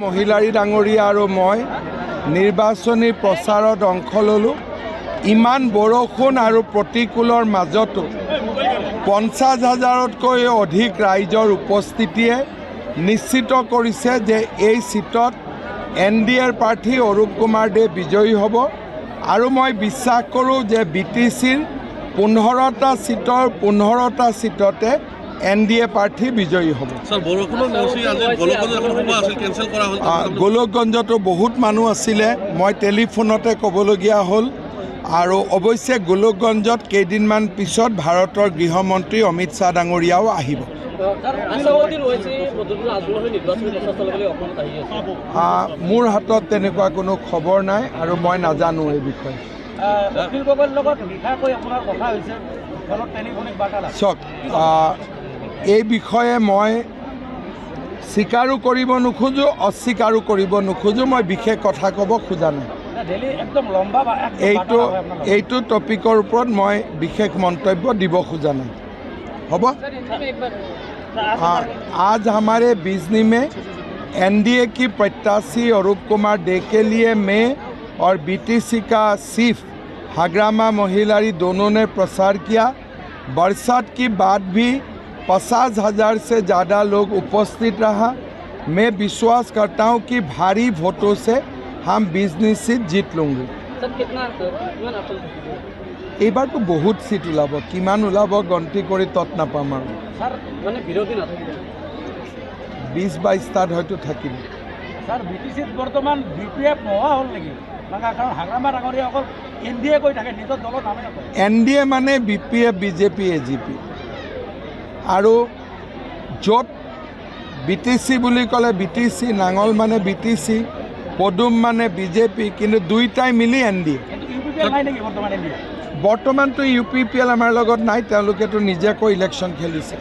মহিলাৰী ডাঙৰীয়া আৰু মই নিৰ্বাচনী প্ৰচাৰত অংশ ল'লোঁ। ইমান বৰষুণ আৰু প্ৰতিকূলৰ মাজতো 50,000তকৈ অধিক ৰাইজৰ উপস্থিতিয়ে নিশ্চিত কৰিছে যে এই সিটত NDAৰ প্ৰাৰ্থী অৰূপ কুমাৰ দে বিজয়ী হ'ব আৰু মই বিশ্বাস কৰোঁ যে BTCৰ 15টা সিটৰ 15টা সিটতে NDA প্ৰাৰ্থী বিজয়ী হ'ব। গোলকগঞ্জতো বহুত মানুহ আছিলে, মই টেলিফোনতে ক'বলগীয়া হ'ল আৰু অৱশ্যে গোলকগঞ্জত কেইদিনমান পিছত ভাৰতৰ গৃহমন্ত্ৰী অমিত শ্বাহ ডাঙৰীয়াও আহিব। মোৰ হাতত তেনেকুৱা কোনো খবৰ নাই আৰু মই নাজানো এই বিষয়ে। চাওক, এই বিষয়ে মই স্বীকাৰো কৰিব নোখোজোঁ, অস্বীকাৰো কৰিব নোখোজোঁ, মই বিশেষ কথা ক'ব খোজা নাই। এইটো টপিকৰ ওপৰত মই বিশেষ মন্তব্য দিব খোজা নাই। হ'ব, आज हमारे बिजनी में NDA की प्रत्याशी अरूप कुमार दे के लिए मैं और BTC का चीफ हग्रामा महिलारी दोनों ने प्रचार किया। बरसात की बाद भी 50,000 से ज़्यादा लोग उपस्थित रहा। मैं विश्वास करता हूं कि भारी वोटों से हम बिजनी सीट जीत लूँगे। এইবাৰ তো বহুত সিট ওলাব, কিমান ওলাব গন্তি কৰি তত নাপাম আৰু 20-22টাত হয়তো থাকিব। BTCত বৰ্তমান BPF নোহোৱা হ'ল নেকি? কাৰণ হাগ্ৰামা ডাঙৰীয়া অকল NDA কৈ থাকে, নিজৰ দলৰ নামে নকয়। NDA মানে BPF, BJP, AGP আৰু য'ত BTC বুলি ক'লে BTC, নাঙল মানে BTC, পদুম মানে BJP, কিন্তু দুইটাই মিলি NDA। বৰ্তমানতো UPPL আমাৰ লগত নাই, তেওঁলোকেতো নিজাকৈ ইলেকশ্যন খেলিছে।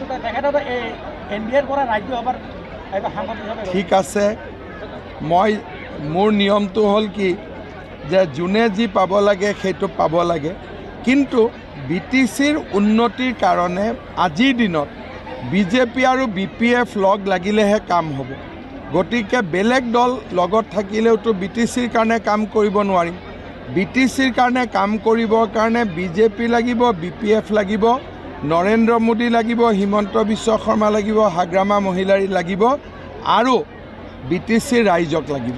ঠিক আছে, মোৰ নিয়মটো হ'ল কি যে যোনে যি পাব লাগে সেইটো পাব লাগে, কিন্তু BTCৰ উন্নতিৰ কাৰণে আজিৰ দিনত BJP আৰু BPF লগ লাগিলেহে কাম হ'ব। গতিকে বেলেগ দল লগত থাকিলেওতো BTCৰ কাৰণে কাম কৰিব নোৱাৰিম। BTCৰ কাৰণে কাম কৰিবৰ কাৰণে BJP লাগিব, BPF লাগিব, নৰেন্দ্ৰ মোদী লাগিব, হিমন্ত বিশ্ব শৰ্মা লাগিব, হাগ্ৰামা মহিলাৰী লাগিব আৰু BTCৰ ৰাইজক লাগিব।